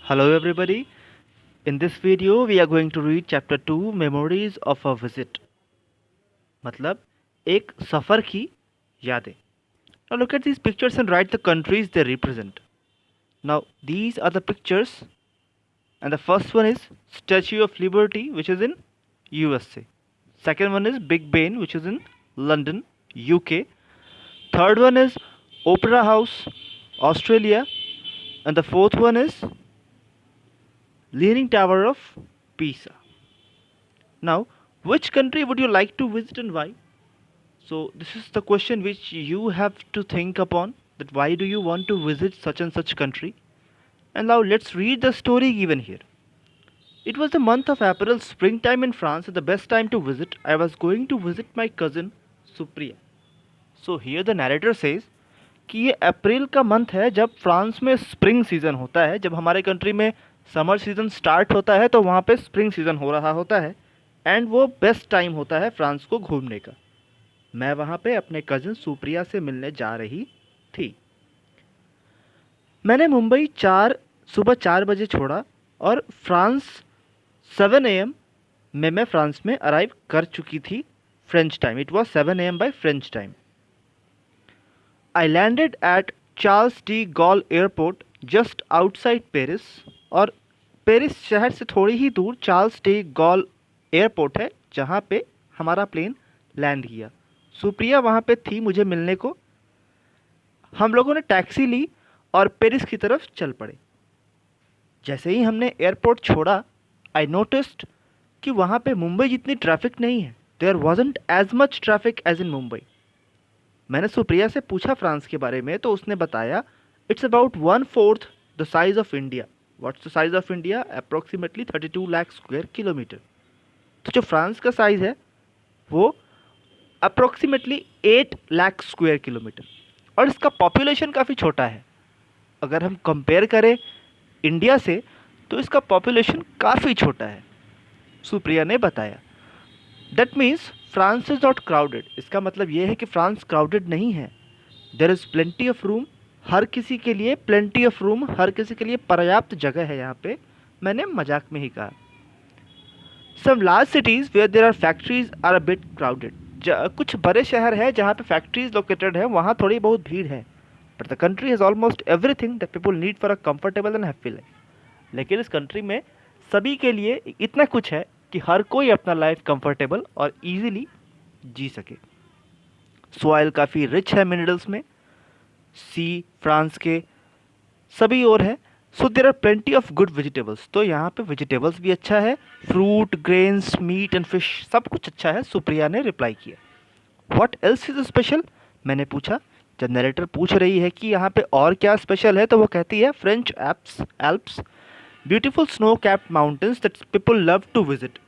Hello everybody. In this video we are going to read chapter 2 Memories of a Visit. मतलब एक सफ़र की यादें. Now look at these pictures and write the countries they represent. Now these are the pictures and the first one is Statue of Liberty which is in USA. Second one is Big Ben which is in London, UK. Third one is Opera House, Australia, and the fourth one is Leaning Tower of Pisa. Now, which country would you like to visit and why? So, this is the question which you have to think upon, that why do you want to visit such and such country? And now let's read the story given here. It was the month of April, springtime in France, the best time to visit. I was going to visit my cousin Supriya. So here the narrator says कि ये अप्रैल का month है जब France में spring season होता है. जब हमारे कंट्री में समर सीज़न स्टार्ट होता है तो वहाँ पे स्प्रिंग सीज़न हो रहा होता है एंड वो बेस्ट टाइम होता है फ्रांस को घूमने का. मैं वहाँ पे अपने कज़न सुप्रिया से मिलने जा रही थी. मैंने मुंबई सुबह 4 बजे छोड़ा और फ्रांस 7 AM में मैं फ्रांस में अराइव कर चुकी थी French time. It was 7 AM by French time. I landed at Charles de Gaulle airport just outside Paris. और पेरिस शहर से थोड़ी ही दूर चार्ल्स डी गॉल एयरपोर्ट है जहाँ पे हमारा प्लेन लैंड किया. सुप्रिया वहाँ पे थी मुझे मिलने को. हम लोगों ने टैक्सी ली और पेरिस की तरफ चल पड़े. जैसे ही हमने एयरपोर्ट छोड़ा आई नोटिस्ड कि वहाँ पे मुंबई जितनी ट्रैफिक नहीं है. There wasn't as much traffic as in Mumbai. मैंने सुप्रिया से पूछा फ्रांस के बारे में तो उसने बताया it's about 1/4 the size of India. What's the size of India? Approximately 32 lakh square kilometre. तो जो फ्रांस का साइज़ है वो अप्रोक्सीमेटली 8 लाख स्क्वायर किलोमीटर और इसका पॉपुलेशन काफ़ी छोटा है. अगर हम कंपेयर करें इंडिया से तो इसका पॉपुलेशन काफ़ी छोटा है, सुप्रिया ने बताया. That means France is not crowded. इसका मतलब ये है कि फ्रांस क्राउडेड नहीं है. There is plenty of room. हर किसी के लिए प्लेंटी ऑफ रूम, हर किसी के लिए पर्याप्त जगह है यहाँ पे. मैंने मजाक में ही कहा. Some large cities where there are factories are a bit crowded. कुछ बड़े शहर हैं जहाँ पे फैक्ट्रीज लोकेटेड है, वहाँ थोड़ी बहुत भीड़ है. But the country has almost everything that people need for a comfortable and happy life. लेकिन इस कंट्री में सभी के लिए इतना कुछ है कि हर कोई अपना लाइफ कंफर्टेबल और इजीली जी सके. सॉइल काफ़ी रिच है मिनरल्स में. सी फ्रांस के सभी ओर है. So there are plenty of good vegetables. तो यहाँ पे वेजिटेबल्स भी अच्छा है. Fruit, grains, meat and fish सब कुछ अच्छा है, सुप्रिया ने रिप्लाई किया. What else is special? मैंने पूछा. जब नरेटर पूछ रही है कि यहाँ पे और क्या स्पेशल है तो वो कहती है French Alps, beautiful snow capped mountains that people love to visit.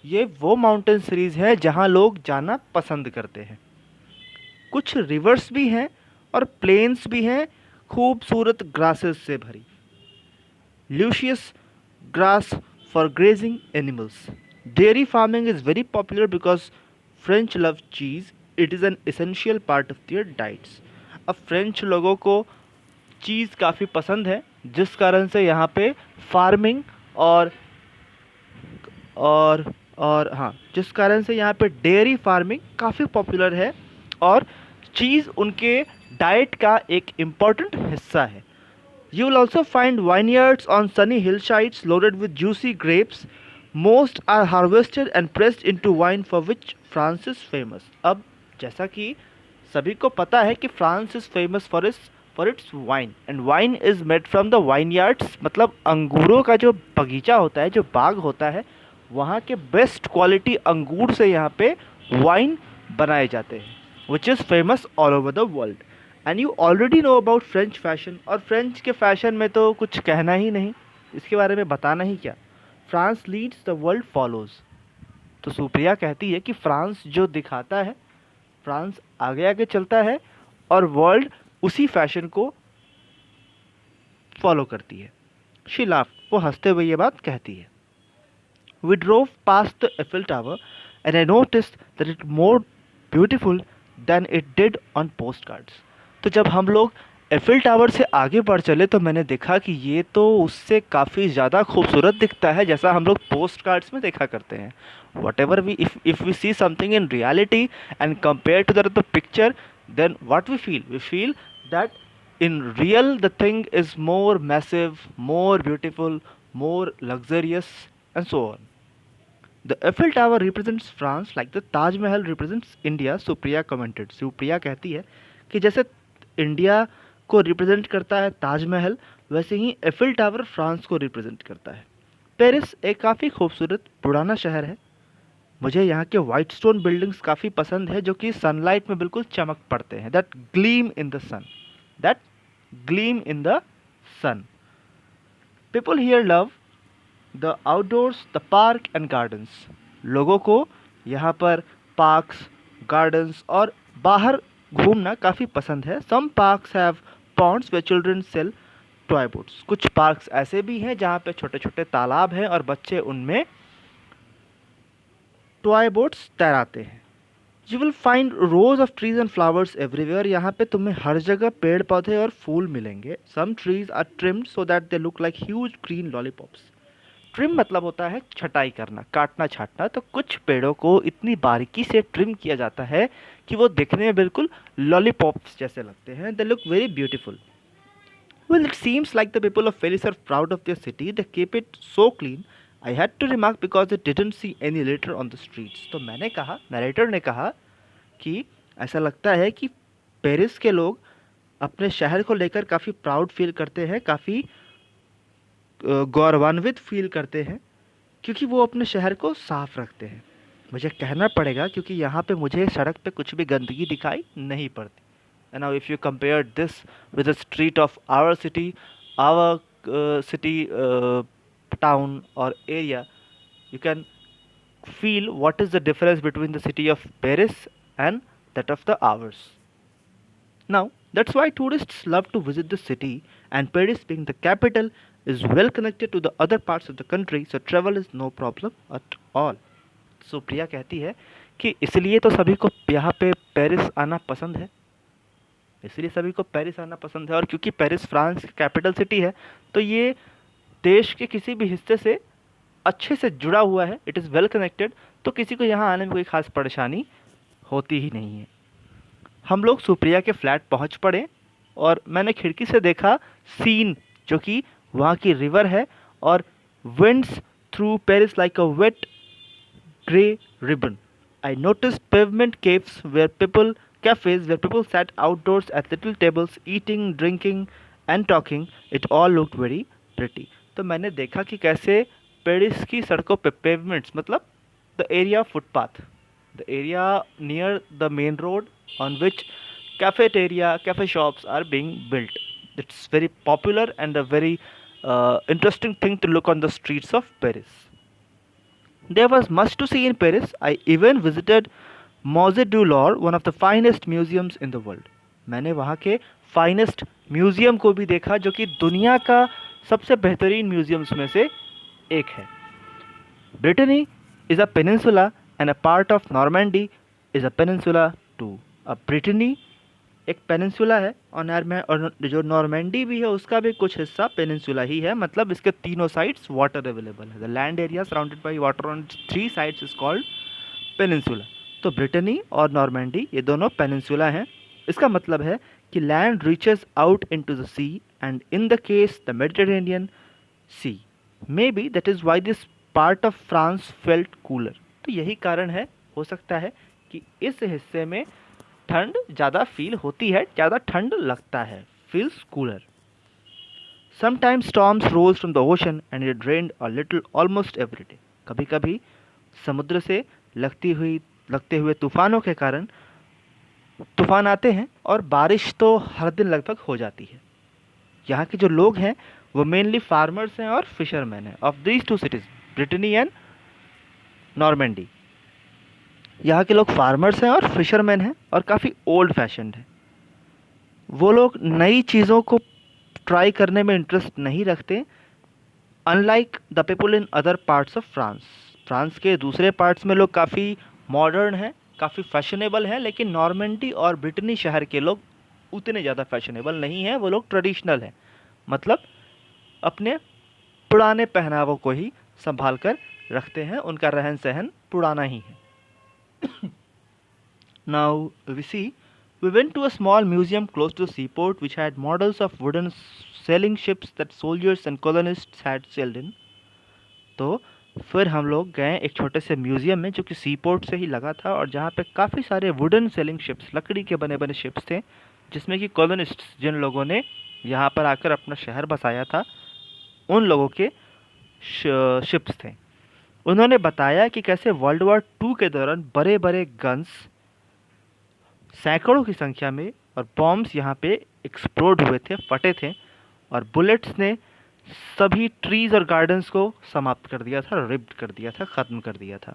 ये वो माउंटेन सीरीज़ है जहाँ लोग जाना पसंद करते हैं. कुछ रिवर्स भी हैं और प्लेन्स भी हैं खूबसूरत ग्रासेस से भरी. Luscious grass for grazing animals. Dairy farming is very popular because French love cheese. It is an essential part of their diets. अब फ्रेंच लोगों को चीज़ काफ़ी पसंद है जिस कारण से यहाँ पे फार्मिंग और हाँ, जिस कारण से यहाँ पे डेयरी फार्मिंग काफ़ी पॉपुलर है और चीज़ उनके डाइट का एक इम्पॉर्टेंट हिस्सा है. You will also find vineyards on sunny hillsides loaded with juicy grapes. Most are harvested and pressed into wine for which France is famous. अब जैसा कि सभी को पता है कि France is famous for its wine and wine is made from the vineyards. मतलब अंगूरों का जो बगीचा होता है, जो बाग होता है, वहाँ के बेस्ट क्वालिटी अंगूर से यहाँ पे वाइन बनाए जाते हैं which is famous all over the world. And you already know about French fashion. और फ्रेंच के फैशन में तो कुछ कहना ही नहीं, इसके बारे में बताना ही क्या. France leads the world follows. तो सुप्रिया कहती है कि फ्रांस जो दिखाता है, फ्रांस आगे आगे चलता है और वर्ल्ड उसी फैशन को फॉलो करती है. She laugh. वो हंसते हुए ये बात कहती है. We drove past the Eiffel Tower and I noticed that it more beautiful than it did on postcards. तो जब हम लोग एफिल टावर से आगे बढ़ चले तो मैंने देखा कि ये तो उससे काफ़ी ज़्यादा खूबसूरत दिखता है, जैसा हम लोग पोस्ट कार्ड्स में देखा करते हैं. Whatever we if we see something in reality and compare to the picture, then what we feel that in real the thing is more massive, more beautiful, more luxurious, and so on. The Eiffel Tower represents France like the Taj Mahal represents India, Supriya commented. Supriya कहती है कि जैसे India को represent करता है ताजमहल, वैसे ही Eiffel tower France को represent करता है. पेरिस एक काफ़ी खूबसूरत पुराना शहर है. मुझे यहाँ के वाइट स्टोन बिल्डिंग्स काफ़ी पसंद है जो कि सनलाइट में बिल्कुल चमक पड़ते हैं. That gleam in the sun, that gleam in the sun. People here love the outdoors, the park and gardens. लोगों को यहाँ पर पार्क्स, गार्डन्स और बाहर घूमना काफ़ी पसंद है. Some parks have ponds where children sell toy boats. कुछ पार्क्स ऐसे भी हैं जहाँ पे छोटे छोटे तालाब हैं और बच्चे उनमें टॉय बोट्स तैराते हैं. You will find rose of trees and flowers everywhere. यहाँ पे तुम्हें हर जगह पेड़ पौधे और फूल मिलेंगे. Some trees are trimmed so that they look like huge green lollipops. Trim मतलब होता है छटाई करना, काटना छाटना. तो कुछ पेड़ों को इतनी बारीकी से ट्रिम किया जाता है कि वो दिखने में बिल्कुल लॉलीपॉप्स जैसे लगते हैं. They look very beautiful. Well, it seems like the people of Paris are proud of their city. They keep it so clean. I had to remark because they didn't see any litter on the streets. तो मैंने कहा, narrator ने कहा कि ऐसा लगता है कि पेरिस के लोग अपने शहर को लेकर काफ़ी प्राउड फील करते हैं, काफ़ी गौरवान्वित फील करते हैं, क्योंकि वो अपने शहर को साफ रखते हैं. मुझे कहना पड़ेगा क्योंकि यहाँ पे मुझे सड़क पे कुछ भी गंदगी दिखाई नहीं पड़ती. And now if you compare this with the street of our city, town or area, you can feel what is the difference between the city of Paris and that of the ours. Now that's why tourists love to visit the city, and Paris being the capital is well connected to the other parts of the country, so travel is no problem at all. So प्रिया कहती है कि इसलिए तो सभी को यहाँ पे Paris आना पसंद है, इसलिए सभी को पेरिस आना पसंद है. और क्योंकि पेरिस फ्रांस की कैपिटल सिटी है तो ये देश के किसी भी हिस्से से अच्छे से जुड़ा हुआ है. इट इज़ वेल कनेक्टेड, तो किसी को यहाँ आने में कोई ख़ास परेशानी होती ही नहीं है. हम लोग सुप्रिया के फ्लैट पहुँच पड़े और मैंने खिड़की से देखा सीन, जो कि वहाँ की रिवर है और winds through Paris like a wet grey ribbon. I notice pavement cafes where people cafes where people sat outdoors at little tables eating, drinking and talking. It all looked very pretty. तो मैंने देखा कि कैसे Paris की सड़कों पे pavements मतलब the area footpath, the area near the main road on which cafeteria, cafe shops are being built. It's very popular and a very interesting thing to look on the streets of Paris. There was much to see in Paris. I even visited Musée du Louvre, one of the finest museums in the world. मैंने वहाँ के finest museum को भी देखा जो कि दुनिया का सबसे बेहतरीन म्यूज़ियम्स में से एक है. Brittany is a peninsula and a part of Normandy is a peninsula too. अब ब्रिटनी एक पेनिनसुला है और जो नॉर्मैंडी भी है उसका भी कुछ हिस्सा पेनिनसुला ही है. मतलब इसके तीनों साइड्स वाटर अवेलेबल है. The land area surrounded by water on 3 sides is called peninsula. तो ब्रिटनी और नॉर्मैंडी ये दोनों पेनिनसुला हैं. इसका मतलब है कि land reaches out into the sea and in the case the Mediterranean sea. Maybe that is why this part of France felt cooler. तो यही कारण है, हो सकता है कि इस हिस्से में ठंड ज़्यादा फील होती है, ज़्यादा ठंड लगता है, feels cooler. Sometimes storms rose from the ocean and it rained a little almost every day. कभी कभी समुद्र से लगते हुए तूफ़ानों के कारण तूफ़ान आते हैं और बारिश तो हर दिन लगभग हो जाती है. यहाँ के जो लोग हैं वो मेनली फार्मर्स हैं और फिशरमैन हैं of these two cities, Brittany and Normandy. यहाँ के लोग फार्मर्स हैं और फिशरमैन हैं और काफ़ी ओल्ड फैशन्ड हैं. वो लोग नई चीज़ों को ट्राई करने में इंटरेस्ट नहीं रखते, unlike the people in other parts of France. France के दूसरे पार्ट्स में लोग काफ़ी मॉडर्न हैं, काफ़ी फैशनेबल हैं, लेकिन नॉर्मैंडी और ब्रिटनी शहर के लोग उतने ज़्यादा फैशनेबल नहीं हैं, वो लोग ट्रेडिशनल हैं, मतलब अपने पुराने पहनावों को ही संभाल कर रखते हैं, उनका रहन सहन पुराना ही है। Now we see, we went to a small museum close to the seaport which had models of wooden sailing ships that soldiers and colonists had sailed in. तो फिर हम लोग गए एक छोटे से म्यूज़ियम में जो कि सीपोर्ट से ही लगा था और जहाँ पे काफ़ी सारे वुडन सेलिंग शिप्स, लकड़ी के बने बने शिप्स थे, जिसमें कि कॉलोनिस्ट्स, जिन लोगों ने यहाँ पर आकर अपना शहर बसाया था, उन लोगों के शिप्स थे। उन्होंने बताया कि कैसे वर्ल्ड वॉर 2 के दौरान बड़े बड़े गन्स, सैकड़ों की संख्या में, और बॉम्ब्स यहाँ पे एक्सप्लोड हुए थे, फटे थे, और बुलेट्स ने सभी ट्रीज और गार्डन्स को समाप्त कर दिया था, रिप्ड कर दिया था, ख़त्म कर दिया था।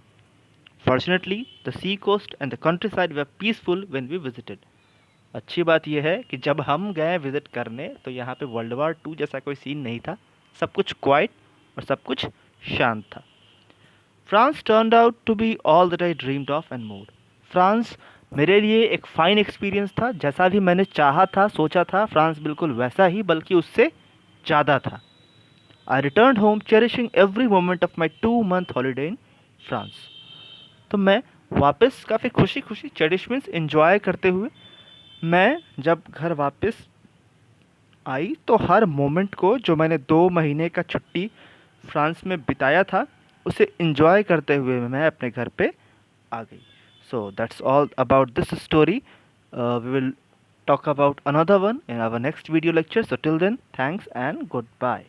Fortunately the sea coast and the countryside were peaceful when we visited. अच्छी बात यह है कि जब हम गए विजिट करने तो यहाँ पे वर्ल्ड वॉर 2 जैसा कोई सीन नहीं था, सब कुछ क्वाइट और सब कुछ शांत था। France turned out to be all that I dreamed of and more. France मेरे लिए एक फ़ाइन एक्सपीरियंस था, जैसा भी मैंने चाहा था, सोचा था, फ्रांस बिल्कुल वैसा ही बल्कि उससे ज़्यादा था। I return home cherishing every moment of my 2 month holiday in France. तो मैं वापस काफ़ी खुशी खुशी, चेरिश मीन्स एंजॉय करते हुए, मैं जब घर वापस आई तो हर मोमेंट को, जो मैंने 2 महीने का छुट्टी फ्रांस में बिताया था, उसे एंजॉय करते हुए मैं अपने घर पे आ गई। So that's all about this story. We will talk about another one in our next video lecture. So till then, thanks and goodbye.